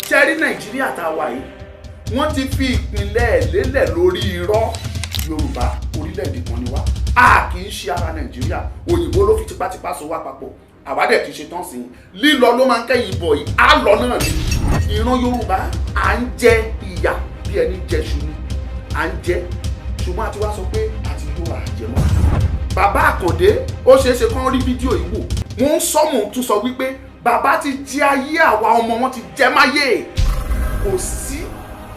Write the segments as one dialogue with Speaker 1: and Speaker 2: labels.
Speaker 1: ṣẹ́rí nàìjíríà tá a wà yìí wọ́n ti fi ìpínlẹ̀ lélẹ̀ lórí irọ́. yorùbá orílẹ̀-èdè kan ni wá, a kì í ṣe ara nàìjíríà, òyìnbó ló fi tipátipá so wá papọ̀, àwádẹ̀ ti ṣe tán sí i, lílọ ló máa ń kẹ́yìn bọ̀ yìí, á lọ náà ni. ìran yorùbá à ń jẹ ìyà bí ẹni jẹṣu ni, à ń jẹ, ṣùgbọ́n a ti wá sọ pé àti yóò àjẹmọ́. bàbá àkàndé ó ṣeéṣe kán rí fídíò yìí wò, wọ́n ń sọ́mù tún sọ wípé bàbá ti jẹ ayé àwa ọmọ wọn ti jẹ máyé.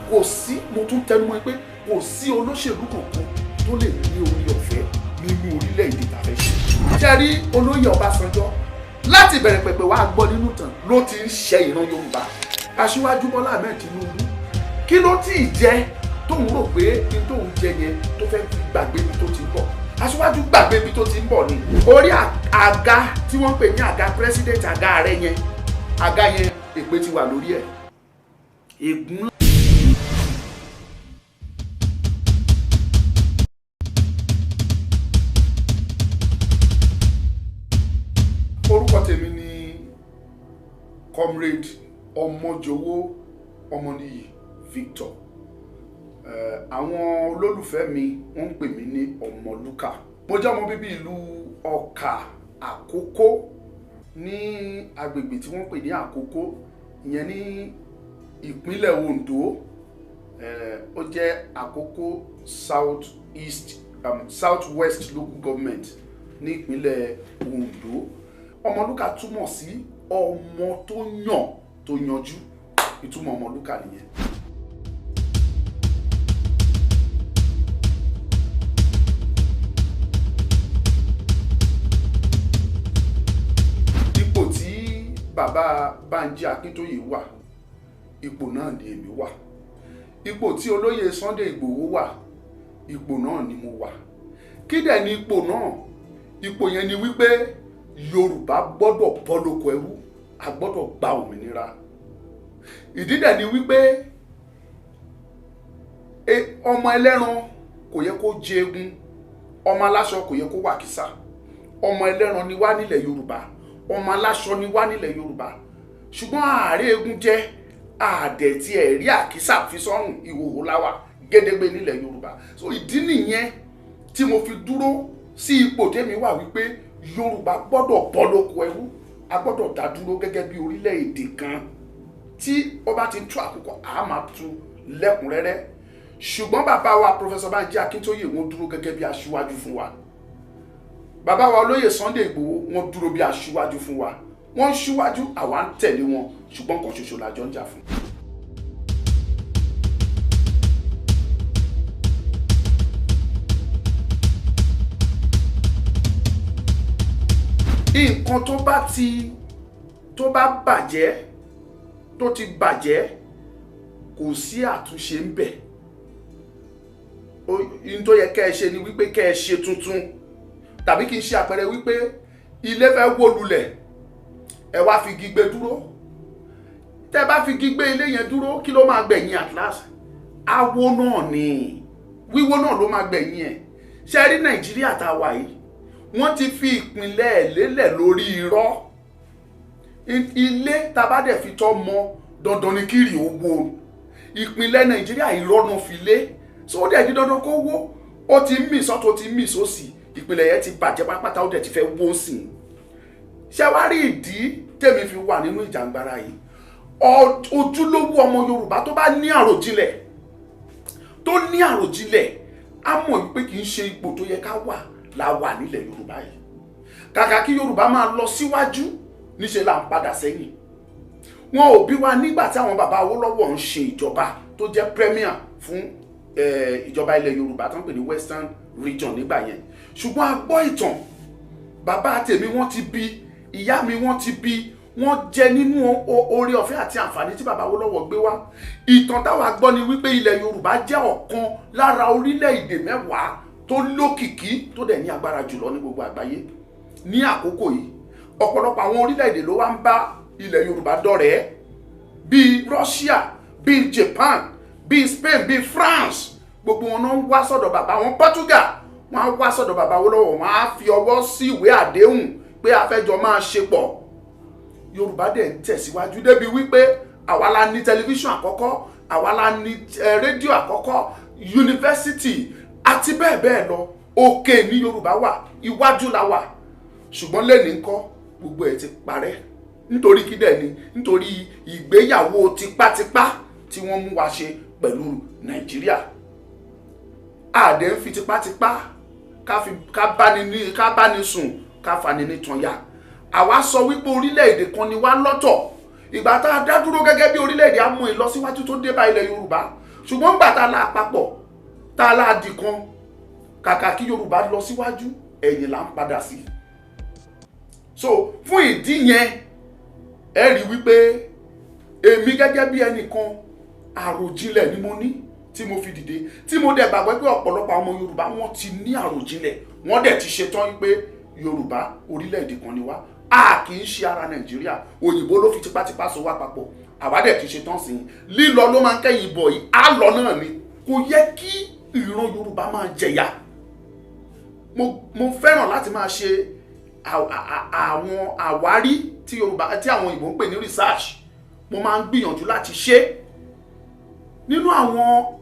Speaker 1: kò sí mo tún tẹnumọ́ pé kò sí olóṣèlú kankan tó lè ní orí ọ̀fẹ́ nínú orílẹ̀-èdè tàfẹ́ ṣe. ṣe rí olóyè ọbásanjọ́ láti bẹ̀rẹ̀ pẹ̀pẹ̀ wá gbọ́ nínú tàn ló ti ń ṣe ìran yorùbá. aṣíwájú bọ́lá ahmed tinubu kí ló tí ì jẹ tóun rò pé kí tóun jẹ yẹn tó fẹ́ gbàgbé ibi tó ti ń bọ̀. aṣíwájú gbàgbé ibi tó ti ń bọ̀ ni. orí àga tí wọ́n pè ní àga president, àga ààrẹ yẹn, àga yẹn èpè ti wà lórí ẹ̀. ègún orúkọ tèmi ni comrade ọmọjọwọ ọmọnìyí Victor. àwọn olólùfẹ́ mi wọ́n ń pè mí ní ọmọlúkà. mo jẹ́ ọmọ bíbí ìlú ọkà àkókó ní agbègbè tí wọ́n pè ní àkókó, ìyẹn ní ìpínlẹ̀ Ondo. ó jẹ́ àkókó south west local government ní ìpínlẹ̀ Ondo. ọmọlúkà túmọ̀ sí ọmọ tó yàn tó yanjú, ìtumọ̀ ọmọlúkà nìyẹn. ipò tí bàbá Bánjí Akíntóyè wà, ipò náà ni èmi wà. ipò tí olóyè Sunday Ìgbòho wà, ipò náà ni mo wà. kí dẹ̀ ni ipò náà? ipò yẹn ni wípé yorùbá gbọ́dọ̀ bọ́ lóko ẹrú, a gbọ́dọ̀ gba òmìnira. ìdí dẹ̀ ni wípé ọmọ ẹlẹ́ran kò yẹ kó jẹ egun, ọmọ aláṣọ kò yẹ kó wà kìsà. ọmọ ẹlẹ́ran ni wá nílẹ̀ yorùbá, ọmọ aláṣọ ni wá nílẹ̀ yorùbá, ṣùgbọ́n ààrẹ egun jẹ́ àdẹ̀ tí ẹ̀ rí àkísà fi sọ́rùn, ìhòòhò láwà gédégbé nílẹ̀ yorùbá. so ìdí nìyẹn tí mo fi dúró sí ipò tèmi wà wípé yorùbá gbọ́dọ̀ bọ́ lóko ẹrú, a gbọ́dọ̀ dá dúró gẹ́gẹ́ bí orílẹ̀-èdè kan. tí ó bá ti ń tú àkókò a máa tú lẹ́kùnrẹ́rẹ́. ṣùgbọ́n bàbá wa Professor Bánjí Akíntóyè wọ́n dúró gẹ́gẹ́ bí aṣíwájú fún wa. bàbá wa olóyè Sunday Ìgbòho wọ́n dúró bí aṣíwájú fún wa. wọ́n ń ṣíwájú, àwa ń tẹ̀lé wọn, ṣùgbọ́n kan ṣoṣo la jọ ń jà fún. nǹkan tó bá bàjẹ́, tó ti bàjẹ́, kò sí àtúnṣe ń bẹ̀. ohun tó yẹ kẹ́ ẹ ṣe ni wípé kẹ́ ẹ ṣe tuntun, tàbí kí n ṣe àpẹẹrẹ wípé ilé fẹ́ wó lulẹ̀, ẹ wá fi igi gbé dúró. tẹ́ bá fi igi gbé ilé yẹn dúró, kí ló máa gbẹ̀yìn at last? awó náà ni, wíwó náà ló máa gbẹ̀yìn ẹ̀. ṣe rí nàìjíríà tá a wà yìí wọ́n ti fi ìpínlẹ̀ lélẹ̀ lórí irọ́. ilé tabadẹ̀ fi tọ́ mọ dandan ni kiri owó. ìpínlẹ̀ nàìjíríà irọ́ náà fi lé, so ó dẹ̀ di dandan kó wó. ó ti mì sọ́tọ̀, ó ti mì sósì, ìpínlẹ̀ yẹn ti bàjẹ́ pátápátá, ó dẹ̀ ti fẹ́ wó sí i. ṣé wá rí ìdí tèmi fi wà nínú ìjàngbara yìí? ojúlówó ọmọ yorùbá tó bá ní àròjinlẹ̀, á mọ̀ wípé kì í ṣe ipò tó yẹ ká wà la wà nílẹ̀ yorùbá yìí. kàkà kí yorùbá máa lọ síwájú, níṣe là ń padà sẹ́yìn. wọn ò bí wa nígbà tí àwọn bàbá Awólọ́wọ̀ ń ṣe ìjọba tó jẹ́ premier fún ìjọba ilẹ̀ yorùbá tó ń pè ní western region nígbà yẹn. ṣùgbọ́n a gbọ́ ìtàn, bàbá tèmi wọ́n ti bí, ìyá mi wọ́n ti bí, wọ́n jẹ nínú oore ọ̀fẹ́ àti àǹfààní tí bàbá Awólọ́wọ̀ gbé wá. ìtàn táwa gbọ́ ni wípé ilẹ̀ yorùbá jẹ́ ọ̀kan lára orílẹ̀-èdè 10 tó lókìkí tó dẹ̀ ní agbára jùlọ ní gbogbo àgbáyé. ní àkókò yìí ọ̀pọ̀lọpọ̀ àwọn orílẹ̀-èdè ló wá ń bá ilẹ̀ yorùbá dọ̀rẹ́, bíi Russia, bíi Japan, bíi Spain, bíi France. gbogbo wọn náà ń wá sọ́dọ̀ bàbá wọn. Portugal wọ́n á wá sọ́dọ̀ bàbá Awólọ́wọ̀, wọ́n á fi ọwọ́ sí ìwé àdéhùn pé a fẹ́ jọ máa ṣe pọ̀. yorùbá dẹ̀ ń tẹ̀síwájú débi wípé àwa la ní tẹlifíṣàn àkọ́kọ́, àwa la ní rédíò àkọ́kọ́, yunifásitì àti bẹ́ẹ̀ bẹ́ẹ̀ lọ. Òkè ní Yorùbá wà, iwájú la wà. Ṣùgbọ́n lẹ́ni ńkọ́ gbogbo ẹ̀ ti parẹ́. Nítorí kí dẹ̀ ni? Nítorí ìgbéyàwó tipátipá tí wọ́n mú wa ṣe pẹ̀lú Nàìjíríà. Àdẹ̀ ń fi tipátipá ká bá ní sùn, ká fani ní tan ya. Àwa sọ wípé orílẹ̀-èdè kan ni wá lọ́tọ̀. Ìgbà tá a dá dúró gẹ́gẹ́ bí orílẹ̀-èdè á mú ìlọsíwájú tó dé bá ilẹ̀ Yorùbá. Ṣùgbọ́n nígbà tá a la àpapọ̀, tá a la di kan, kàkà kí Yorùbá lọ síwájú, ẹ̀yìn là ń padà sí. So fún ìdí yẹn, ẹ rí wípé èmi gẹ́gẹ́ bí ẹnìkan àròjinlẹ̀ ni mo ní tí mo fi dìde, tí mo dẹ̀ gbàgbọ́ pé ọ̀pọ̀lọpọ̀ ọmọ Yorùbá wọ́n ti ní àròjinlẹ̀, wọ́n dẹ̀ ti ṣetán wípé Yorùbá orílẹ̀-èdè kan ni wá. A kì í ṣe ara Nàìjíríà, òyìnbó ló fi tipátipá so wá papọ̀, àwa dẹ̀ ti ṣetán sí i. Lílọ ló máa ń kẹ́yìn bọ̀ yìí, á lọ náà ni. Kò yẹ kí ìran Yorùbá máa jẹ̀yà. Mo fẹ́ràn láti máa ṣe àwọn àwárí tí àwọn òyìnbó ń pè ní research. Mo máa ń gbìyànjú láti ṣe nínú àwọn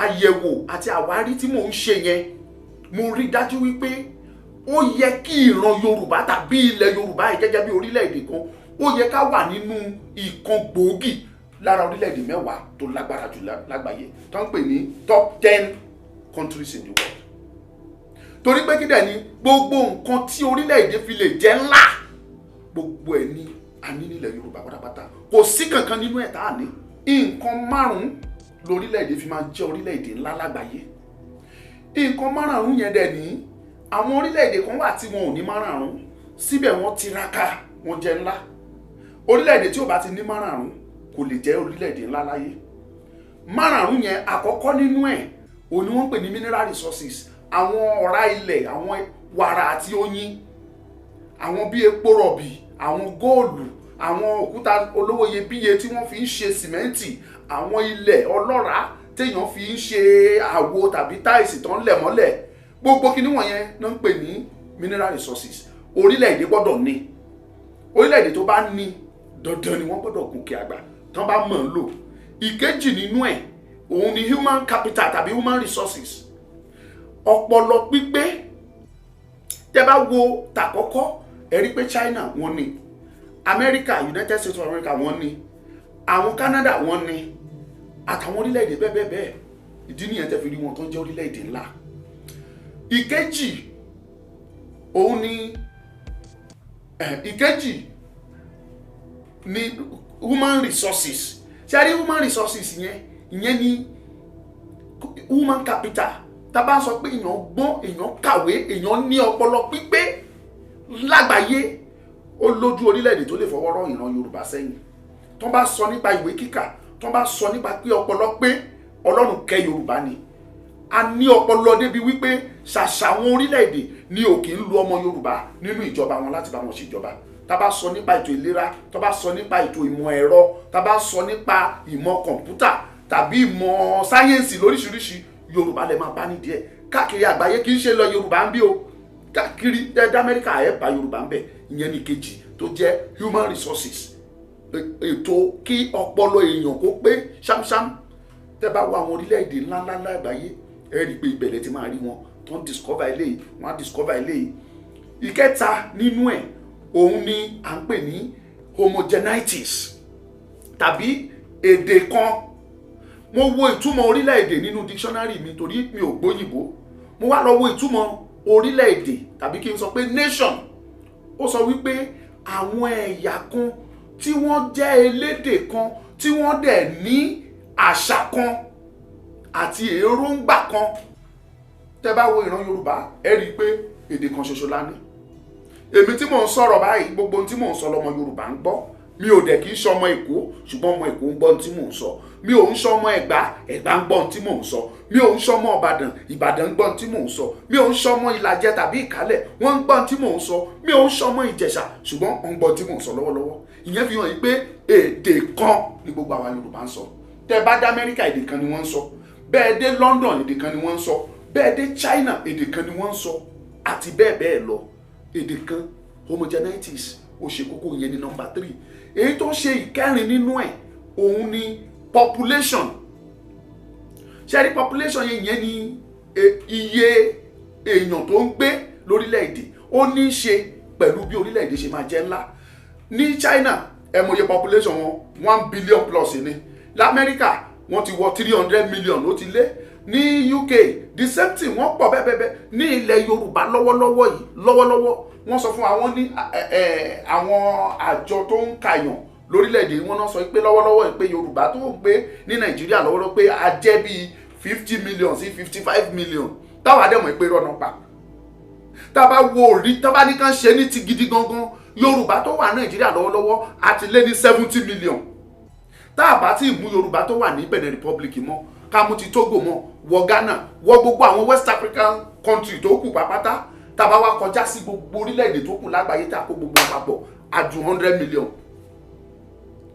Speaker 1: àyẹ̀wò àti àwárí tí mò ń ṣe yẹn. Mo rí dájú wípé ó yẹ kí ìran Yorùbá tàbí ilẹ̀ Yorùbá yìí gẹ́gẹ́ bí orílẹ̀-èdè kan, ó yẹ ká wà nínú ìkan gbòógì lára orílẹ̀-èdè 10 tó lágbára jù lágbàáyé tó ń pè ní top 10 countries in the world. Torí pé kí dẹ̀ ni gbogbo nǹkan tí orílẹ̀-èdè fi lè jẹ́ ńlá, gbogbo ẹ̀ ni a ní nílẹ̀ Yorùbá pátápátá. Kò sí kankan nínú ẹ̀ tá a ní. Nǹkan 5 lórílẹ̀-èdè fi máa jẹ́ orílẹ̀-èdè ńlá lágbàáyé. Nǹkan 5 yẹn dẹ̀ ní àwọn orílẹ̀-èdè kan wà tí wọn ò ní 5, síbẹ̀ wọ́n tiraka, wọ́n jẹ́ ńlá. Orílẹ̀-èdè tí ò bá ti ní 5 kò lè jẹ́ orílẹ̀-èdè ńlá láyé. 5 yẹn àkọ́kọ́ nínú ẹ̀ òun ni wọ́n pè ní mineral resources, àwọn ọ̀rá ilẹ̀, àwọn wàrà àti oyin, àwọn bí epo rọ̀bì, àwọn góòlù, àwọn òkúta olówó iyebíye tí wọ́n fi ń ṣe sìmẹ́ǹtì, àwọn ilẹ̀ ọlọ́ràá téèyàn fi ń ṣe àwo tàbí táìsì tó ń lẹ̀ mọ́lẹ̀. Gbogbo kinní wọ̀nyẹn ló ń pè ní mineral resources. Orílẹ̀-èdè gbọ́dọ̀ ní. Orílẹ̀-èdè tó bá ní, dandan ni wọ́n gbọ́dọ̀ gòkè àgbà tán bá mọ̀ ń lò. Ìkejì nínú ẹ̀ òun ni human capital tàbí human resources. Ọpọlọ pípé. Tẹ́ bá wo tàkọ́kọ́, ẹ rí pé China wọ́n ní, America, United States of America wọ́n ní, àwọn Canada wọ́n ní, àtàwọn orílẹ̀-èdè bẹ́ẹ̀ bẹ́ẹ̀. Ìdí nìyẹn tẹ́ fi rí wọn tó ń jẹ́ orílẹ̀-èdè ńlá. Ìkejì òun ni human resources. Ṣé a rí human resources ìyẹn ni human capital. Tá bá sọ pé èèyàn gbọ́n, èèyàn kàwé, èèyàn ní ọpọlọ pípé lágbàáyé, ó lójú orílẹ̀-èdè tó lè fọwọ́ rọ́ ìran Yorùbá sẹ́yìn. Tó bá sọ nípa ìwé kíkà, tó bá sọ nípa pé ọpọlọ pé Ọlọ́run kẹ́ Yorùbá ni. A ní ọpọlọ débi wípé ṣàṣà àwọn orílẹ̀-èdè ni ò kì í lu ọmọ Yorùbá nínú ìjọba wọn láti bá wọn ṣèjọba. Tá bá sọ nípa ètò ìlera, tó bá sọ nípa ètò ìmọ̀ ẹ̀rọ, tá bá sọ nípa ìmọ̀ kọ̀ǹpútà tàbí ìmọ̀ sáyẹ́ǹsì lóríṣiríṣi, Yorùbá lè máa bá nídìí ẹ̀. Káàkiri àgbáyé kì í ṣe lọ Yorùbá ń bí o. Káàkiri Amẹ́ríkà ẹ̀ bá Yorùbá ń bẹ̀. Ìyẹn ni kejì tó jẹ́ human resources. Ètò kí ọpọlọ èèyàn kó pé ṣámṣám. Tẹ́ bá wo àwọn orílẹ̀-èdè ńláńlá àgbáyé, ẹ rí pé ìbẹ̀lẹ̀ ti máa rí wọn tó ń discover eléyìí, wọ́n á discover eléyìí. Ìkẹta nínú ẹ̀ òun ni à ń pè ní homogeneities tàbí èdè kan. Mo wo ìtumọ̀ orílẹ̀-èdè nínú dictionary mi torí mi ò gbóyìnbó. Mo wá lọ wo ìtumọ̀ orílẹ̀-èdè tàbí kí n sọ pé nation. Ó sọ wípé àwọn ẹ̀yà kan tí wọ́n jẹ́ elédè kan tí wọ́n dẹ̀ ní àṣà kan àti èròǹgbà kan. Tẹ́ bá wo ìran Yorùbá, ẹ rí pé èdè kan ṣoṣo la ní. Èmi tí mò ń sọ̀rọ̀ báyìí, gbogbo ohun tí mò ń sọ lọ́mọ Yorùbá ń gbọ́. Mi ò dẹ̀ kì í ṣe ọmọ Èkó, ṣùgbọ́n ọmọ Èkó ń gbọ́ ohun tí mò ń sọ. Mi ò ń ṣe ọmọ Ẹ̀gbá, Ẹ̀gbá ń gbọ́ ohun tí mò ń sọ. Mi ò ń ṣe ọmọ Ìbàdàn, Ìbàdàn ń gbọ́ ohun tí mò ń sọ. Mi ò ń ṣe ọmọ Ìlàjẹ tàbí Ìkálẹ̀, wọ́n ń gbọ́ ohun tí mò ń sọ. Mi ò ń ṣe ọmọ Ìjẹ̀ṣà, ṣùgbọ́n wọ́n ń gbọ́ ohun tí mò ń sọ lọ́wọ́lọ́wọ́. Ìyẹn fi hàn yí pé èdè kan ni gbogbo àwa Yorùbá ń sọ. Tẹ́ bá dé Amẹ́ríkà, èdè kan ni wọ́n ń sọ. Bẹ́ẹ̀ dé London, èdè kan ni wọ́n ń sọ. Bẹ́ẹ̀ dé China, èdè kan ni wọ́n ń sọ. Àti bẹ́ẹ̀ bẹ́ẹ̀ lọ. Èdè kan, homogeneities, ó ṣe kókó, yẹn ní number 3. èyí tó ṣe ìkẹrin nínú ẹ̀ òun ni population. ṣe rí population yẹn ní iye èèyàn tó ń gbé lórílẹ̀‐èdè, ó ní í ṣe pẹ̀lú bí orílẹ̀‐èdè ṣe máa jẹ́ ńlá. ní China ẹ mọ̀ iye population wọn 1 billion plus ni. lamẹ́ríkà wọ́n ti wọ 300 million ó ti lé. ní UK the same thing, wọ́n pọ̀ bẹ́ẹ̀. ní ilẹ̀ Yorùbá lọ́wọ́lọ́wọ́ wọ́n sọ fún wa, wọ́n ní àwọn àjọ tó ń kàyàn lórílẹ̀‐èdè wọn náà sọ pé lọ́wọ́lọ́wọ́ pé Yorùbá tó ń gbé ní Nàìjíríà lọ́wọ́lọ́wọ́ pé a jẹ́ bíi 50 million sí 55 million. táwa dẹ̀ mọ̀ pé rọ́nà pa. tábà wo orí tábà ní kàn ṣe ní ti gidi gangan, Yorùbá tó wà Nàìjíríà lọ́wọ́lọ́wọ́ àti lé ní 70 million. táàbà tí ìmú Yorùbá tó wà ní Benin Republic mọ́, ká mú ti Togo mọ́, wọ Ghana, wọ gbogbo àwọn West African country tó kù pátá, tábà wá kọjá sí gbogbo orílẹ̀-èdè tó kù lágbàáyé tá kó gbogbo papọ̀ àjù 100 million.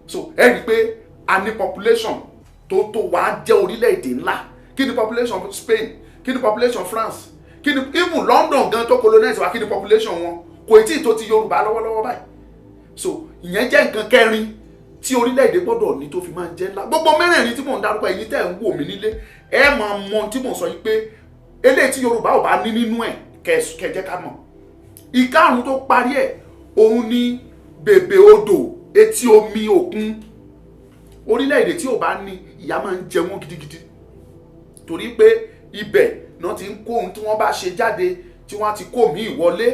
Speaker 1: so ẹ rí i pé a ní population tó wá jẹ́ orílẹ̀-èdè ńlá. kí ni population Spain, kí ni population France, kí ni even London gan tó colonize wa, kí ni population wọn, kò tí ì tó ti Yorùbá lọ́wọ́lọ́wọ́ báyìí. so ìyẹn jẹ́ nǹkan kẹrin tí orílẹ̀-èdè gbọ́dọ̀ ní tó fi máa jẹ́ ńlá. gbogbo mẹ́rẹ̀ẹ̀rin tí mò ń dárúkọ ẹ̀yin tẹ́ ń wò mí nílé, ẹ máa mọ tí mò ń sọ yìí pé eléyìí tí Yorùbá ò bá ní nínú ẹ̀ kẹjẹ́ ká mọ̀. ìkarùn tó parí ẹ̀ òun ni bèbè odò, etí omi òkun. orílẹ̀-èdè tí ò bá ní, ìyà máa ń jẹ wọ́n gidigidi, torí pé ibẹ̀ náà ti ń kó ohun tí wọ́n bá ṣe jáde, tí wọ́n ti kó míì wọlé,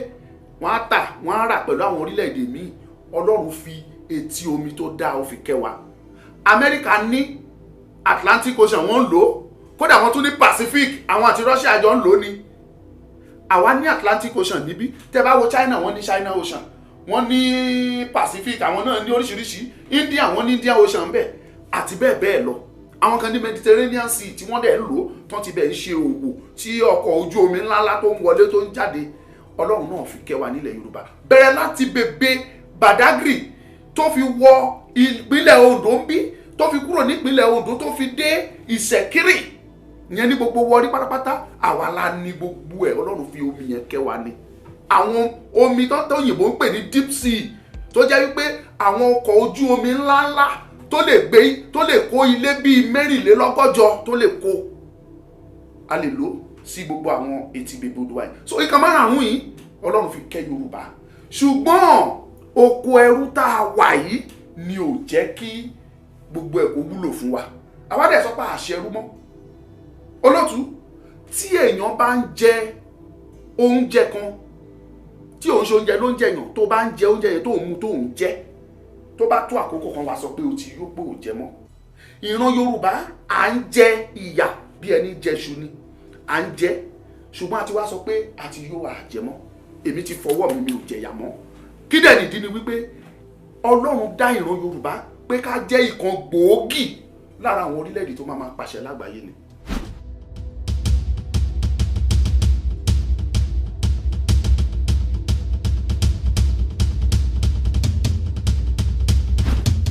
Speaker 1: wọ́n á tà, wọ́n á rà pẹ̀lú àwọn orílẹ̀-èdè míì. Ọlọ́run fi etí omi tó dáa ó fi kẹ́ wa. Amẹ́ríkà ní Atlantic Ocean, wọ́n ń lò ó, kódà wọ́n tún ní Pacific, àwọn àti Russia jọ ń lò ó ni. àwa ní Atlantic Ocean níbí. tẹ́ bá wo China, wọ́n ní China Ocean, wọ́n ní Pacific, àwọn náà ní oríṣiríṣi. India, wọ́n ní Indian Ocean bẹ́ẹ̀ àti bẹ́ẹ̀ bẹ́ẹ̀ lọ. àwọn kan ní Mediterranean Sea tí wọ́n dẹ̀ ń lò tán ti bẹ̀ ń ṣe òwò, tí ọkọ̀ ojú omi ńláńlá tó ń wọlé tó ń jáde. Ọlọ́run náà fi kẹ́ wa nílẹ̀ Yorùbá, bẹ̀rẹ̀ láti bèbè Badagry tó fi wọ ìpínlẹ̀ Ondo ń bí, tó fi kúrò nípínlẹ̀ Ondo tó fi dé Ìṣẹ̀kírì, ìyẹn ní gbogbo wọrí pátápátá. àwa la ní gbogbo ẹ̀. Ọlọ́run fi omi yẹn kẹ́ wa ni. àwọn omi tó òyìnbó ń pè ní deep sea, tó jẹ́ wípé àwọn ọkọ̀ ojú omi ńláńlá tó lè kó ilé bíi 24 tó lè kó, a lè lò sí gbogbo àwọn etí bèbè odò wáyé. so ìkan márùn-ún yìí Ọlọ́run fi kẹ́ Yorùbá. ṣùgbọ́n oko ẹrú tá a wà yìí ni ò jẹ́ kí gbogbo ẹ̀ kó wúlò fún wa. àwa dẹ̀ sọ pé àṣẹ ẹrú mọ́. olótú, tí èèyàn bá ń jẹ oúnjẹ kan tí òun ṣe oúnjẹ ló ń jẹyàn, tó bá ń jẹ oúnjẹ yẹn tó ń mu tó ń jẹ, tó bá tó àkókò kan wá sọ pé o ti yó pé ò jẹ mọ́. ìran Yorùbá à ń jẹ ìyà bí ẹni jẹṣu ni, à ń jẹ, ṣùgbọ́n a ti wá sọ pé a ti yó àjẹ mọ́. èmi ti fọwọ́ mi ò jẹyà mọ́. kí dẹ̀ nìdí ni wípé Ọlọ́run dá ìran Yorùbá pé ká jẹ́ ìkan gbòógì lára àwọn orílẹ̀-èdè tó máa pàṣẹ lágbàáyé ni.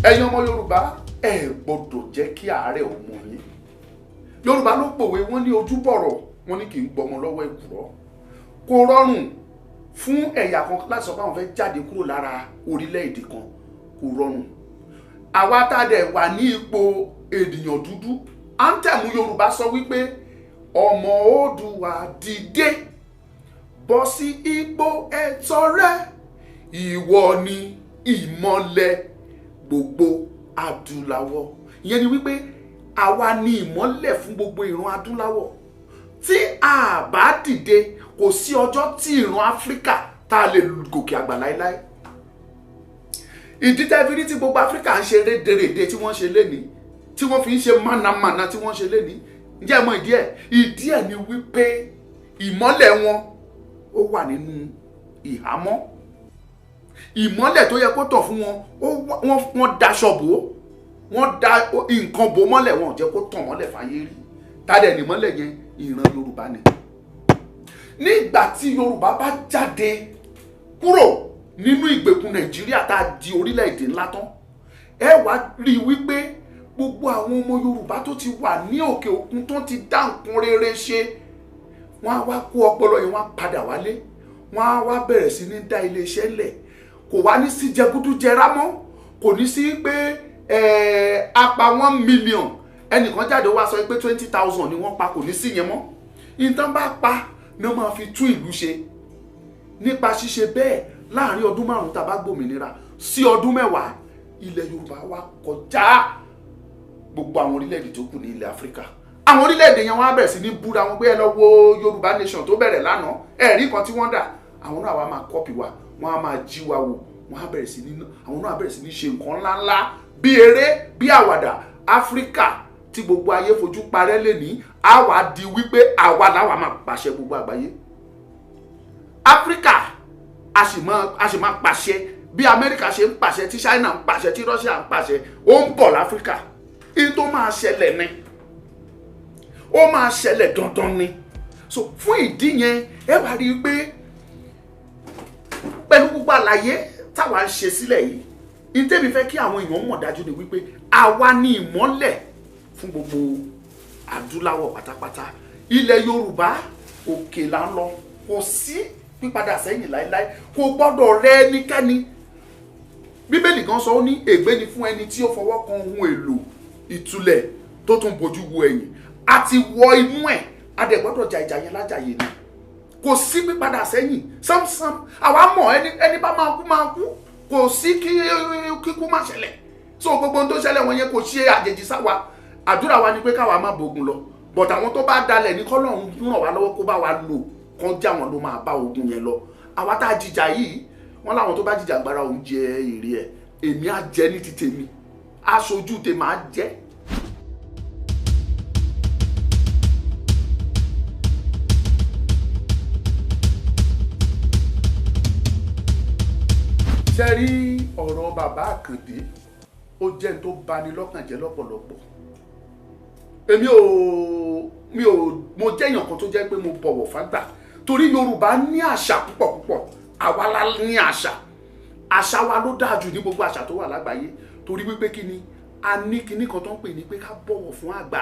Speaker 1: ẹ̀yin ọmọ Yorùbá, ẹ gbọ́dọ̀ jẹ́ kí àárẹ̀ ò mú yín. Yorùbá ló pòwe, wọ́n ní ojúbọ̀rọ̀, wọ́n ní kì í gbọmọ lọ́wọ́ èkùrọ́. kò rọrùn fún ẹ̀yà kan láti sọ pé àwọn fẹ́ jáde kúrò lára orílẹ̀-èdè kan, kò rọrùn. àwa tá a dẹ̀ wà ní ipò ènìyàn dúdú, áńtẹ̀mù Yorùbá sọ wípé ọmọ Oòduà dìde, bọ́ sí ipò ẹ̀tọ́ rẹ, ìwọ ni ìmọ́lẹ̀ gbogbo adúláwọ̀. ìyẹn ni wípé àwa ni ìmọ́lẹ̀ fún gbogbo ìran adúláwọ̀. tí a bá dìde, kò sí ọjọ́ tí ìran Áfíríkà tá a lè gòkè àgbà láéláé. ìdí tẹ́fìrí tí gbogbo Áfíríkà ń ṣe rédèrèdè tí wọ́n ṣe lénìí, tí wọ́n fi ń ṣe mánamàna tí wọ́n ṣe lénìí, ǹjẹ́ ẹ mọ̀ ìdí ẹ̀? ìdí ẹ̀ ni wípé ìmọ́lẹ̀ wọn ó wà nínú ìhámọ́. ìmọ́lẹ̀ tó yẹ kó tàn fún wọn, wọ́n daṣọ bò ó, wọ́n da nǹkan bò mọ́lẹ̀, wọn ò jẹ́ kó tàn mọ́lẹ̀ fáyé rí. tádẹ̀ ní mọ́lẹ̀ yẹn ìran Yorùbá ni. nígbà tí Yorùbá bá jáde kúrò nínú ìgbèkùn Nàìjíríà tá a di orílẹ̀-èdè ńlá tán, ẹ wá rí i wípé gbogbo àwọn ọmọ Yorùbá tó ti wà ní òkè òkun tó ti dá nǹkan rere ṣe, wọ́n á wá kó ọpọlọ yẹn, wọ́n á padà wálé, wọ́n á wá bẹ̀rẹ̀ sí ní dá iléeṣẹ́ lẹ̀, kò wá ní sí jẹgúdújẹrá mọ́, kò ní sí pé apá 1 million ẹnìkan jáde wá sọ pé 20,000 ni wọ́n pa, kò ní sí yẹn mọ́. ìtàn bá pa ni wọ́n máa fi tún ìlú ṣe. nípa ṣíṣe bẹ́ẹ̀ láàrin ọdún 5 tá a bá gbòmìnira sí ọdún 10 ilẹ̀ Yorùbá wa kọjá gbogbo àwọn orílẹ̀-èdè tó kù ní ilẹ̀ Áfíríkà. àwọn orílẹ̀-èdè yẹn wọ́n á bẹ̀rẹ̀ sí ní búra wọn pé ẹ lọ wo Yorùbá nation tó bẹ̀rẹ̀ lánàá ẹ̀rí kan tí wọ́n dà. àwọn náà wá máa kọ́pì wa, wọ́n á máa jí wa wò, wọ́n á bẹ̀rẹ̀ sí ní àwọn náà á bẹ̀rẹ̀ sí ní ṣe nǹkan ńláńlá bí eré bí àwàdà. Áfíríkà tí gbogbo ayé fojú parẹ́ lẹ́ni á wá di wípé àwa làwa máa pàṣẹ gbogbo àgbáyé. Áfíríkà a sì máa pàṣẹ bí Amẹ́ríkà ṣe ń pàṣẹ, tí China ń pàṣẹ, tí Russia ń pàṣẹ. ó ń bọ̀ láfíríkà. èyí tó máa ṣẹlẹ̀ ni, ó máa ṣẹlẹ̀ dandan ni. so fún ìdí yẹn ẹ wá rí i pé pẹ̀lú gbogbo àlàyé táwa ń ṣe sílẹ̀ yìí, ìtẹ́mi fẹ́ kí àwọn èèyàn mọ̀ dájú ni wípé àwa ni ìmọ́lẹ̀ fún gbogbo adúláwọ̀ pátápátá. ilẹ̀ Yorùbá òkè là ń lọ, kò sí pípadà sẹ́yìn láéláé, kò gbọ́dọ̀ rẹ ẹnikẹ́ni. Bíbélì gan sọ ó ní ègbé ni fún ẹni tí ó fọwọ́ kan ohun èlò ìtúlẹ̀ tó tún bojú wo ẹ̀yìn. a ti wọ inú ẹ̀, a dẹ̀ gbọ́dọ̀ jà ìjà yẹn lájàyè ni. kò sí pípadà sẹ́yìn sámsám. àwa mọ̀ ẹni bá máa kú kò sí kíkú má ṣẹlẹ̀. so gbogbo ohun tó ṣẹlẹ̀ wọn yẹn kò ṣe àjèjì sáwa. àdúrà wa ni pé káwa má bógun lọ, but àwọn tó bá dalẹ̀ ní kọ́lọ́run ràn wá lọ́wọ́ kó bá wa lò kán já wọn ló máa bá ogun yẹn lọ. àwa tá a jìjà yìí wọn láwọn tó bá jìjà gbára òun jẹ èrè ẹ̀, èmi á jẹ ní ti tèmi, aṣojú tèmi á jẹ. ṣe rí ọ̀rọ̀ bàbá Àkàndé ó jẹ́ ní tó bani lọ́kàn jẹ́ lọ́pọ̀lọpọ̀. mo jẹ́ èèyàn kan tó jẹ́ pé mo bọ̀wọ̀ fágbà, torí Yorùbá ní àṣà púpọ̀. àwa la ní àṣà wa ló dáa jù ní gbogbo àṣà tó wà lágbàáyé, torí wípé kí ni a ní kinní kan tó ń pè ní pé ká bọ̀wọ̀ fún àgbà.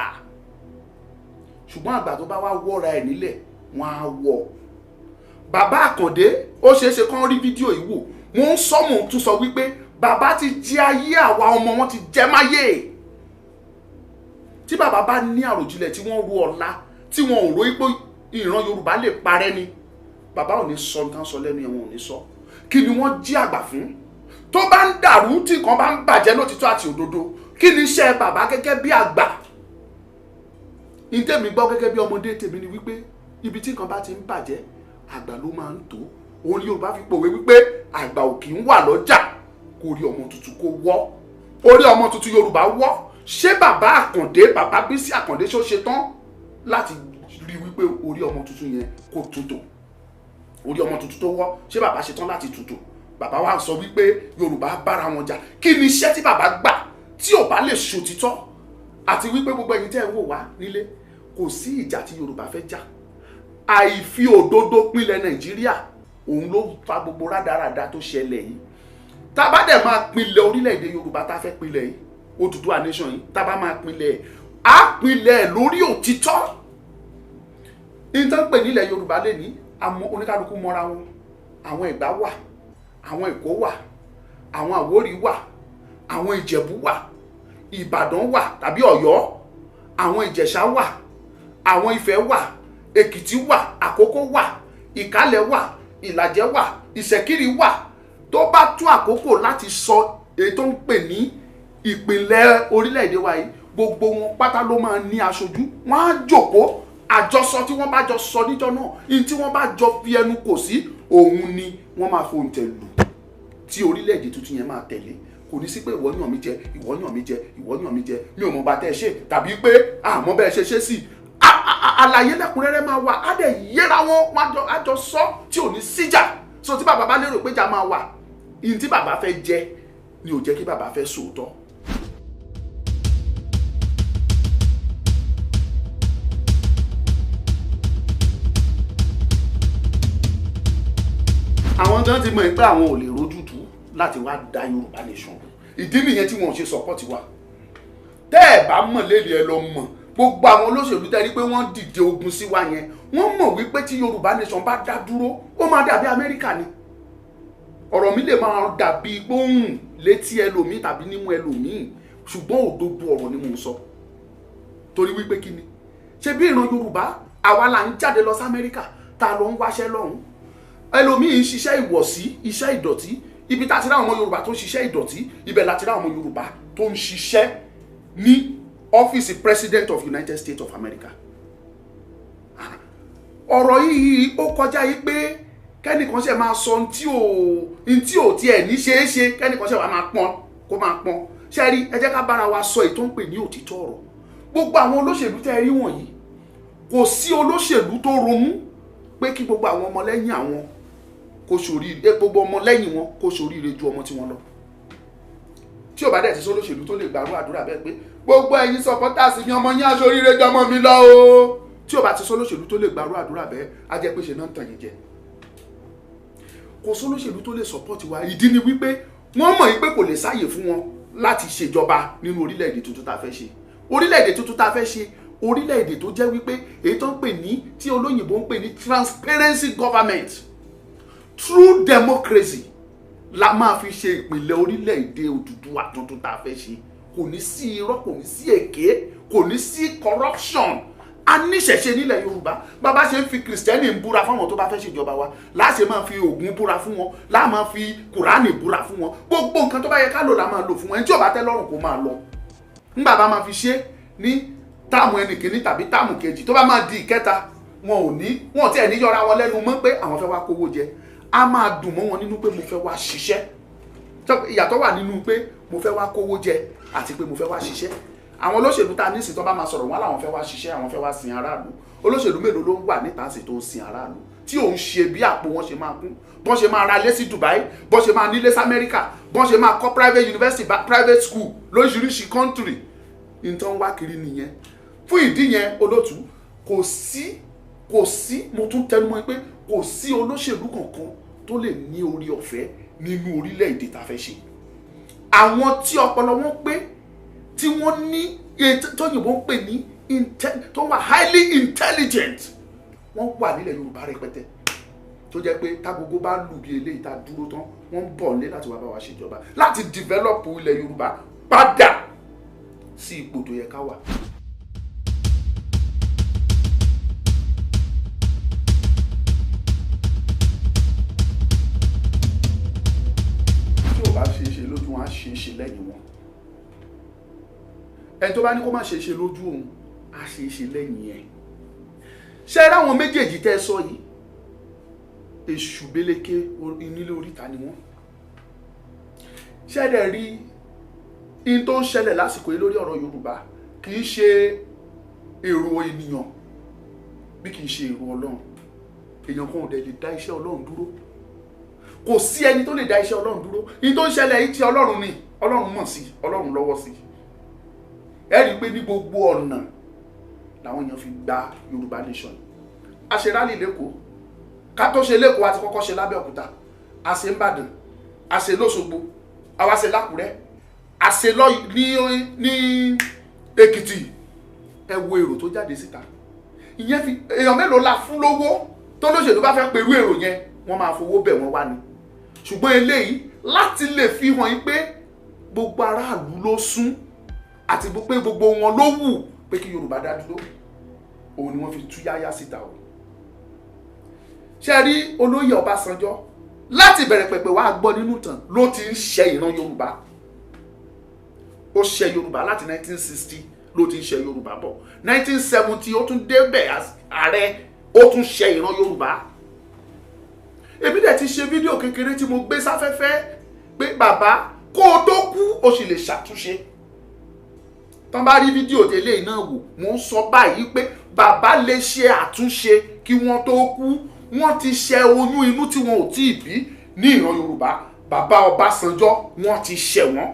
Speaker 1: ṣùgbọ́n àgbà tó bá wá wọ́ra ẹ̀ nílẹ̀ wọ́n á wọ̀. bàbá Àkàndé ó ṣeéṣe kán rí fídíò yìí wò, wọ́n ń sọ mọ̀ tún sọ wípé bàbá ti jẹ ayé àwa ọmọ wọn ti jẹ máyé. tí bàbá bá ní àròjinlẹ̀ tí wọ́n ro ọ̀la, tí wọn ò ro pé ìran Yorùbá lè parẹ́ ni, bàbá ò ní sọ nǹkan sọ lẹ́nu ẹ̀wọ̀n ò ní sọ. kí ni wọ́n jí àgbà fún? tó bá ń dàrú tí nǹkan bá ń bàjẹ́ lótìtọ́ àti òdodo, kí ni iṣẹ́ bàbá gẹ́gẹ́ bí àgbà? ìtẹ̀mí gbọ́ gẹ́gẹ́ bí ọmọdé tèmi ni wípé ibi tí nǹkan bá ti ń bàjẹ́ àgbà ló máa ń tó. òun ni Yorùbá fi pòwe wípé àgbà ò kì í wà lọ́jà kó rí ọmọ tuntun kó wọ́. orí ọmọ tuntun Yorùbá wọ́. ṣé bàbá Àkàndé, bàbá Bísí Àkàndé ṣó ṣe tán láti rí wípé orí ọmọ tuntun yẹn kó tutù? orí ọmọ tuntun tó wọ́, ṣé bàbá ṣe tán láti tutù? bàbá wa sọ wípé Yorùbá bára wọn jà. kí ni iṣẹ́ tí bàbá gbà tí ò bá lè ṣòtítọ́? àti wípé gbogbo ẹ̀yin tẹ́ ẹ wò wá nílé, kò sí ìjà tí Yorùbá fẹ́ jà. àìfi òdodo pinlẹ̀ Nàìjíríà òun ló fa gbogbo rádaràda tó ṣẹlẹ̀ yìí. tá a bá dẹ̀ máa pinlẹ̀ orílẹ̀-èdè Yorùbá tá a fẹ́ pinlẹ̀ yìí, Odùduwà nation yìí, tá a bá máa pinlẹ̀ á pinlẹ̀ lórí òtítọ́. ìtàn pè nílẹ̀ Yorùbá lè ní oníkálukú mọ́ra wọn. àwọn Ẹ̀gbá wà, àwọn Èkó wà, àwọn Àwórì wà, àwọn Ìjẹ̀bú wà, Ìbàdàn wà tàbí Ọ̀yọ́, àwọn Ìjẹ̀ṣà wà, àwọn Ifẹ̀ wà, Èkìtì wà, Àkókó wà, Ìkálẹ̀ wà, Ìlàjẹ wà, Ìṣẹ̀kírì wà. tó bá tó àkókò láti sọ èyí tó ń pè ní ìpínlẹ̀ orílẹ̀-èdè wa yìí, gbogbo wọn pátá ló máa ní aṣojú. wọ́n á jókòó àjọsọ tí wọ́n bá jọ sọ níjọ́ náà, ní tí wọ́n bá jọ fi ẹnu kò sí, òun ni wọ́n máa fohùn tẹ̀ lù tí orílẹ̀-èdè tuntun yẹn máa tẹ̀lé. kò ní sí pé ìwọ yàn mí jẹ, ìwọ yàn mí jẹ, ìwọ yàn mí jẹ, mi ò mọ̀ bá tẹ́ ẹ ṣe, tàbí pé àmọ́ bẹ́ẹ̀ ṣe sí. àlàyé lẹ́kùnrẹ́rẹ́ máa wà, á dẹ̀ yẹra wọn, á jọ sọ tí ò ní síjà. so tí bàbá bá lérò pé ìjà máa wà, ìyìn tí bàbá fẹ́ jẹ ni ò jẹ́ kí bàbá fẹ́ sòótọ́. àwọn gan ti mọ̀ pé àwọn ò lè rójútùú láti wá dá Yorùbá nation. ìdí nìyẹn tí wọn ò ṣe sọpọ́tì wa. tẹ́ ẹ̀ bá mọ̀ lédè ẹ lọ mọ̀, gbogbo àwọn olóṣèlú tẹ́ rí pé wọ́n dìde ogun sí wa yẹn, wọ́n mọ̀ wípé tí Yorùbá nation bá dá dúró ó máa dàbí Amẹ́ríkà ni. ọ̀rọ̀ mi lè máa dàbí gbóhùn létí ẹlòmíì tàbí nímú ẹlòmíì ṣùgbọ́n òdodo ọ̀rọ̀ ni mò ń sọ torí wípé kí ni ṣe bí ìran Yorùbá àwa là ń jáde lọ sí Amẹ́ríkà ta ló ń wáṣẹ́ lọ́hùn ẹlòmíì ń ṣiṣẹ́ ìwọ̀sí iṣẹ́ ìdọ̀tí ibi tá ti rá àwọn Yorùbá tó ń ṣiṣẹ́ ìdọ̀tí ibẹ̀ la ti rá àwọn Yorùbá tó ń ṣiṣẹ́ ní ọ́fíìsì President of United States of America. Ọ̀rọ̀ yìí ó kọjá yìí pé kẹ́nìkan ṣe máa sọ ntí ò tiẹ̀ ní ṣeé ṣe kẹ́nìkan ṣe wà máa pọ́n kó máa pọ́n ṣe rí ẹ jẹ́ ká bára wa sọ ètò ń pè ní òtítọ́ ọ̀rọ̀ gbogbo àwọn olóṣèlú tẹ́ rí wọ̀nyí kò sí olóṣèlú tó ronú pé kí gbogbo àwọn ọmọlẹ́yìn àwọn kó ṣoríire gbogbo ọmọlẹ́yìn wọn kó ṣoríire ju ọmọ tí wọ́n lọ tí ò bá dẹ̀ ti sọ olóṣèlú tó lè gbàrú àdúrà bẹ́ẹ̀ pé gbogbo ẹ̀yin sọpọ́tàsì mi ọmọ yín aṣoríire ju ọmọ mi lọ o tí ò bá ti sọ olóṣèlú tó lè gbàrú àdúrà bẹ́ẹ̀ á jẹ́ pé ṣe náà ń tàn yín jẹ kò sọ olóṣèlú tó lè sọpọ́tì wa ìdí ni wípé wọ́n mọ̀ wípé kò lè sáàyè fún wọn láti ṣèjọba nínú orílẹ̀-èdè tuntun tá a fẹ́ ṣe orílẹ̀-èdè tuntun tá a fẹ́ ṣe orílẹ̀-èdè tó jẹ́ wípé èyí tó ń pè ní tí olóyìnbó ń pè ní transparency government true democracy la máa fi ṣe ìpìlẹ̀ orílẹ̀-èdè Odùduwà tuntun tá a fẹ́ ṣe kò ní sí irọ́ kò ní sí èké kò ní sí corruption a níṣẹ̀ṣe nílẹ̀ Yorùbá bàbá ṣe ń fi kìrìsìtẹ́nì ń búra fáwọn tó bá fẹ́ ṣèjọba wa láṣẹ máa fi Ògún búra fún wọn láà máa fi Kùránì búra fún wọn gbogbo nǹkan tó bá yẹ ká lò la máa lò fún wọn ẹni tí ò bá tẹ́ lọ́rùn kó máa lọ ńgbà bá máa fi ṣe ní táàmù ẹnì kìíní tàbí táàmù kejì tó bá máa di ìkẹta wọn ò tiẹ̀ ní yọra wọn lẹ́nu mọ́ pé àwọn fẹ́ wá kówó jẹ a máa dùn mọ́ wọn nínú pé mo fẹ́ wá ṣiṣẹ́ ìyàtọ̀ wà nínú pé mo fẹ́ wá kówó jẹ àti pé mo fẹ́ wá ṣiṣẹ́ àwọn olóṣèlú tá a ní ìsìn tó bá máa sọ̀rọ̀ wọn làwọn fẹ́ wá ṣiṣẹ́ àwọn fẹ́ wá sin aráàlú olóṣèlú mélòó ló wà níta sí tó ń sin aráàlú tí òun ṣe bí àpò wọn ṣe máa kún bọ́n ṣe máa ra lé sí Dubai bọ́n ṣe máa nílé sí Amẹ́ríkà bọ́n ṣe máa kọ́ private university private school lóríṣiríṣi country nǹkan wá kiri nìyẹn fún ìdí yẹn olótú kò sí mo tún tẹnumọ́ pé kò sí olóṣèlú kankan tó lè ní orí ọ̀fẹ́ nínú orílẹ̀-èdè tá a fẹ́ ṣe àwọn tí ọpọlọ wọn pé tí wọ́n ní tóyìnbó ń pè ní tó wà highly intelligent wọ́n wà nílẹ̀ Yorùbá rẹpẹtẹ tó jẹ́ pé tágogo bá lù bí eléyìí tá a dúró tán wọ́n ń bọ̀ nílé láti wá bá wa ṣèjọba láti develop ilẹ̀ Yorùbá padà sí ipò tó yẹ ká wà. tí ò bá ṣe é ṣe lójú wọn á ṣe é ṣe lẹ́yìn wọn ẹni tó bá ní kó má ṣe é ṣe lójú òun á ṣe é ṣe lẹ́yìn ẹ̀ ṣe é ráwọn méjèèjì tẹ́ ẹ sọ yìí èṣù bélékè nílé oríta ni wọ́n ṣe é dẹ̀ rí in tó ń ṣẹlẹ̀ lásìkò yìí lórí ọ̀rọ̀ Yorùbá kì í ṣe èrò ènìyàn bí kì í ṣe èrò Ọlọ́run èèyàn kan ò dẹ̀ lè dá iṣẹ́ Ọlọ́run dúró kò sí ẹni tó lè dá iṣẹ́ Ọlọ́run dúró in tó ń ṣẹlẹ̀ yìí ti Ọlọ́run ni Ọlọ́run mọ̀ sí Ọlọ́run lọ́wọ́ sí ẹ rí i pé ní gbogbo ọ̀nà làwọn èèyàn fi gba Yorùbá nation a ṣe rálì lẹ́kọ̀ọ́ ká tó ṣe lẹ́kọ̀ọ́ àti kọ́kọ́ ṣe lábẹ́òkúta a ṣe ń Ìbàdàn a ṣe lóṣogbo a wá ṣe lákùrẹ́ a ṣe lọ ní Èkìtì ẹ wo èrò tó jáde síta ìyẹn fi èèyàn mélòó la fún lówó tó lóṣèlú bá fẹ́ pẹ̀lú èrò yẹn wọ́n máa fowó bẹ̀ wọ́n wá ni ṣùgbọ́n eléyìí láti lè fi hàn yín pé gbogbo aráàlú ló sún àti pé gbogbo wọn ló wù pé kí Yorùbá dá dúró òun ni wọ́n fi tú yáyá síta o ṣe rí olóyè Ọbásanjọ́ láti bẹ̀rẹ̀ pẹ̀pẹ̀ wá gbọ́ nínú ìtàn ló ti ń ṣe ìran Yorùbá ó ṣe Yorùbá láti 1960 ló ti ń ṣe Yorùbá bọ̀ 1970 ó tún débẹ̀ ààrẹ ó tún ṣe ìran Yorùbá èmi dẹ̀ ti ṣe fídíò kékeré tí mo gbé sáfẹ́fẹ́ pé bàbá kó o tó kú o sì lè ṣàtúnṣe tán bá rí fídíò tẹ́lẹ̀ náà wò mo ń sọ báyìí pé bàbá lè ṣe àtúnṣe kí wọ́n tó kú wọ́n ti ṣe oyún inú tí wọn ò tí ì bí ní ìran Yorùbá bàbá Ọbásanjọ́ wọ́n ti ṣe wọ́n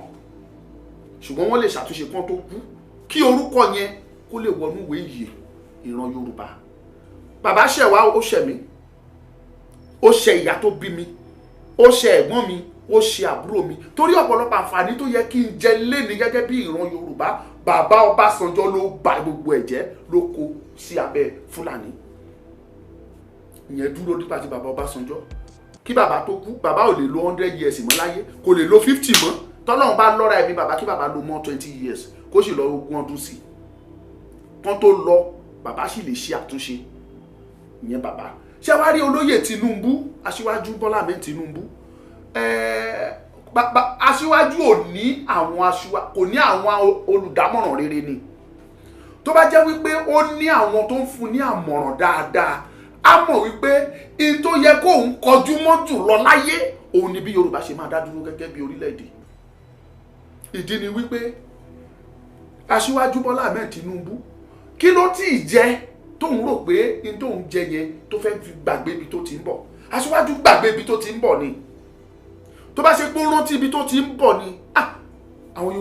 Speaker 1: ṣùgbọ́n wọ́n lè ṣàtúnṣe kí wọ́n tó kú kí orúkọ yẹn kó lè wọnú ìwé ìyè ìran Yorùbá bàbá ṣẹ̀ wá ó ṣẹ̀ mí ó ṣẹ̀ ìyá tó bí mi ó ṣẹ̀ ẹ̀gbọ́n mi ó ṣe àbúrò mi torí ọ̀pọ̀lọpọ̀ àǹfààní tó yẹ kí n jẹ léni gẹ́gẹ́ bí ìran Yorùbá bàbá Ọbásanjọ́ ló bà gbogbo ẹ̀jẹ́ ló kó sí abẹ́ Fúlàní ìyẹn dúró nípa ti bàbá Ọbásanjọ́ kí bàbá tó kú bàbá ò lè lo 100 years mọ́ láyé, kò lè lo 50 mọ́. Tọ́lọ́run bá lọ́ra ẹ̀mí bàbá kí bàbá lo mọ́ 20 years kó sì lọ 20 ọdún sí tán tó lọ, bàbá sì lè ṣe àtúnṣe. Ìyẹn bàbá. Ṣé wá rí olóyè Tinubu, Aṣíwájú Bọ́lá Ahmed Tinubu, aṣíwájú ò ní àwọn olùdámọ̀ràn rere ni. Tó bá jẹ́ wípé ó ní àwọn tó ń fún ní àmọ̀ràn dáadáa, á mọ̀ wípé in tó yẹ kó ń kọjú mọ́ jù lọ láyé òun ni bí Yorùbá ṣe máa dá dúró gẹ́gẹ́ bí orílẹ̀-èdè. Ìdí ni wípé Aṣíwájú Bọ́lá Ahmed Tinubu kí ló tí ì jẹ tóun rò pé in tóun jẹ yẹn tó fẹ́ fi gbàgbé ibi tó ti ń bọ̀. Aṣíwájú gbàgbé ibi tó ti ń bọ̀ ni. Tó bá ṣe pé ó rántí ibi tó ti ń bọ̀ ni, àwọn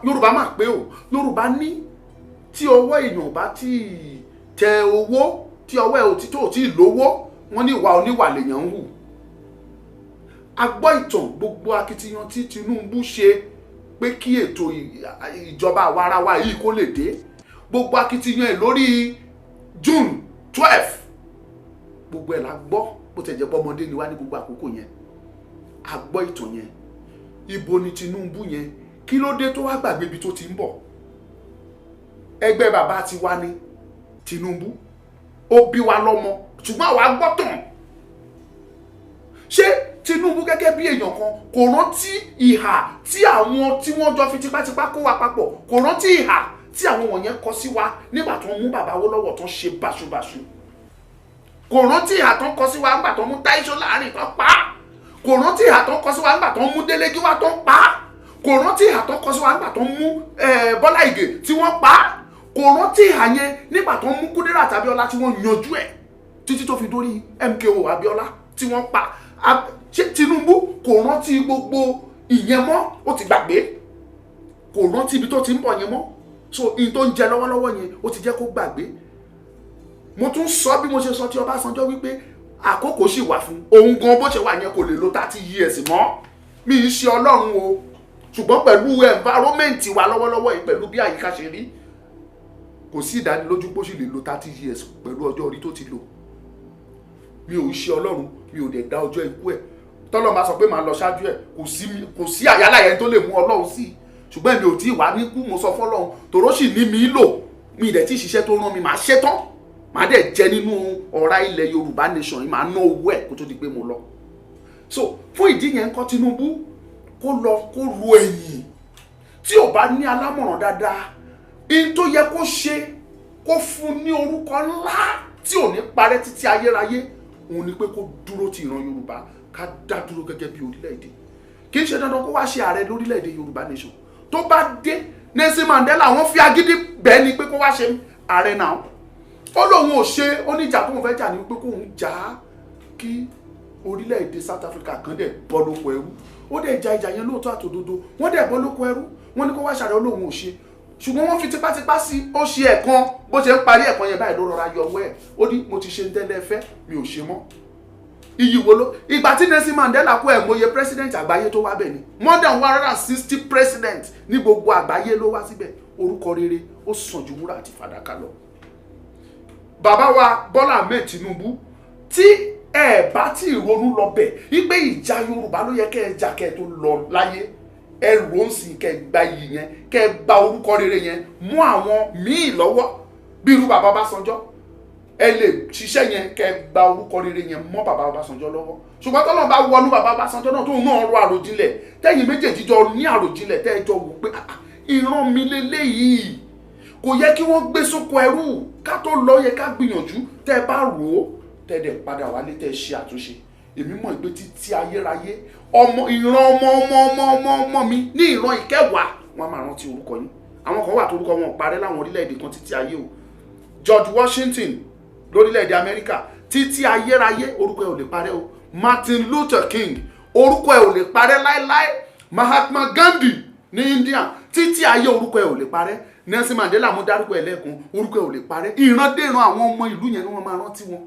Speaker 1: Yorùbá máa pé o. Yorùbá ní tí ọwọ́ èèyàn bá ti tẹ owó, tí ọwọ́ ẹ̀ òtítọ́ ò tí ì lówó, wọ́n ní ìwà oníwà lèèyàn ń hù. A gbọ́ ìtàn gbogbo akitiyan tí Tinubu ṣe pé kí ètò ìjọba àwarawa yìí kó lè dé. Gbogbo akitiyan ẹ̀ lórí June 12 gbogbo ẹ̀ la gbọ́, bó tẹ̀ jẹ́ pé ọmọdé ni wá ní gbogbo àkókò yẹn. A gbọ́ ìtàn yẹn. Ibo ni Tinubu yẹn? Kí ló dé tó wá gbàgbé ibi tó ti ń bọ̀? Ẹgbẹ́ bàbá ti wá ní Tinubu, ó bí wa lọ́mọ, ṣùgbọ́n àwa gbọ́ tàn. Ṣé Tinubu gẹ́gẹ́ bí èèyàn kan kò rántí ìhà tí àwọn tí wọ́n jọ fi tipátipá kó wa papọ̀, kò rántí ìhà tí àwọn wọ̀nyẹn kọ sí wa nígbà tó ń mú bàbá Awólọ́wọ̀ tó ń ṣe báṣubàṣu? Kò rántí ìhà tó ń kọ sí wa nígbà tó ń mú Táíṣó Láàrin tó ń pa á? Kò rántí ìhà tó ń kọ sí wa nígbà tó ń mú Délé Gíwá tó ń pa á? Kò rántí ìhà tó ń kọ sí wa nígbà tó ń mú Bọ́lá Ìgè tí wọ́n pa á? Kò rántí ìhà yẹn nígbà tó ń mú Kúdírát Abíọ́lá tí wọ́n yanjú ẹ̀ títí tó fi dórí MKO Abíọ́lá tí wọ́n pa? Ṣé Tinubu kò rántí gbogbo ìyẹn mọ́? Ó ti gbàgbé. Kò rántí ibi tó ti ń bọ̀ yẹn mọ́. So in tó ń jẹ lọ́wọ́lọ́wọ́ yẹn ó ti jẹ́ kó gbàgbé. Mo tún sọ bí mo ṣe sọ tí Ọbásanjọ́ wípé àkókò sì wà fún òun gan bó ṣe wà yẹn kò lè lo 30 years mọ́. Mi ń ṣe Ọlọ́run o, ṣùgbọ́n pẹ̀lú environment wa lọ́wọ́lọ́wọ́ yìí, pẹ̀lú bí àyíká ṣe rí, kò sí ìdánilójú pé ó sì lè lo 30 years pẹ̀lú ọjọ́ orí tó ti lò. Mi ò ń ṣe Ọlọ́run, mi ò dẹ̀ dá ọjọ́ ikú ẹ̀. Tọ́lọ́run bá sọ pé màá lọ ṣáájú ẹ̀, kò sí àyálà yẹn tó lè mú Ọlọ́run sí. Ṣùgbọ́n mi ò tí ì wá ní kú, mo sọ fọ́lọ́run tòró sì ní mi lò, mi ìdẹ̀ tí ìṣiṣẹ́ tó rán mi máa ṣe tán, máa dẹ̀ jẹ nínú ọ̀rá ilẹ̀ Yorùbá nation yìí, máa ná owó ẹ̀ kó tó di pé mo lọ. So fún ìdí yẹn ńkọ́ Tinubu kó lọ kó ru ẹ̀yìn. Tí ò bá ní alámọ̀ràn dáadáa, in tó yẹ kó ṣe kó fún ní orúkọ ńlá tí ò ní parẹ́ títí ayérayé, òun ni pé kó dúró ti ìran Yorùbá, ká dá dúró gẹ́gẹ́ bí orílẹ̀-èdè. Kì í ṣe dandan kó wá ṣe ààrẹ lórílẹ̀-èdè Yorùbá nation. Tó bá dé, Nelson Mandela wọ́n fi agídí bẹ́ẹ̀ ni pé kó wá ṣe ààrẹ náà. Ó lóun ò ṣe, ó ní ìjà tó ń fẹ́ jà ní pé kóun jà kí orílẹ̀-èdè South Africa kan dẹ̀ bọ́ lóko ẹrú. Ó dẹ̀ ja ìjà yẹn lóòótọ́ àtòdodo, wọ́n dẹ̀ bọ́ lóko ẹrú, wọ́n ní kó wá ṣàrẹ, ó lóun ò ṣe. Ṣùgbọ́n wọ́n fi tipátipá sí, ó ṣe ẹ̀kan, bó ṣe ń parí ẹ̀kan yẹn báyìí ló rọra yọ ọwọ́ ẹ̀. Ó ní mo ti ṣe ń tẹ́lẹ̀ fẹ́, mi ò ṣe mọ́. Iyì wo ló? Ìgbà tí Nelson Mandela kú ẹ̀ mọye president àgbáyé tó wá bẹ̀ ni. More than 160 president ní gbogbo àgbáyé ló wá síbẹ̀. Orúkọ rere ó sàn ju wúrà àti fàdákà lọ. Bàbá wa Bọ́lá Ahmed Tinubu, tí ẹ bá tí ronú lọ bẹ̀ wípé ìjà Yorùbá ló yẹ kẹ́ ẹ jà kẹ́ ẹ tó lọ láyé, ẹ rò ń sìn kẹ́ ẹ gba iyì yẹn, kẹ́ ẹ gba orúkọ rere yẹn mú àwọn míì lọ́wọ́ bí irú bàbá Ọbásanjọ́. Ẹ lè ṣiṣẹ́ yẹn kẹ́ ẹ gba orúkọ rere yẹn mọ́ bàbá Ọbásanjọ́ lọ́wọ́. Ṣùgbọ́n tọ́lọ́ bá wọnú bàbá Ọbásanjọ́ náà tóun náà rọ àròjinlẹ̀, tẹ́yìn méjèèjì jọ ní àròjinlẹ̀, tẹ́ ẹ jọ wò pé ìran mi lélẹ́yìí, kò yẹ kí wọ́n gbé sóko ẹrú, ká tó lọ yẹ ká gbìyànjú, tẹ́ ẹ bá rò ó, tẹ́ ẹ dẹ̀ padà wálé, tẹ́ ẹ ṣe àtúnṣe. Èmi mọ̀ pé títí ayérayé ìran ọmọ mi ní ìran ìkẹwàá wọn máa rántí orúkọ yín. Àwọn kan wà tó orúkọ wọn parẹ́ láwọn orílẹ̀-èdè kan títí ayé o. George Washington lórílẹ̀-èdè Amẹ́ríkà, títí ayérayé orúkọ ẹ̀ ò lè parẹ́ o. Martin Luther King, orúkọ ẹ̀ ò lè parẹ́ láéláé. Mahatma Gandhi ní India, títí ayé orúkọ ẹ̀ ò lè parẹ́. Nelson Mandela mo dárúkọ ẹ̀ lẹ́ẹ̀kan, orúkọ ẹ̀ ò lè parẹ́. Ìran dé ìran àwọn ọmọ ìlú yẹn ni wọ́n máa rántí wọn.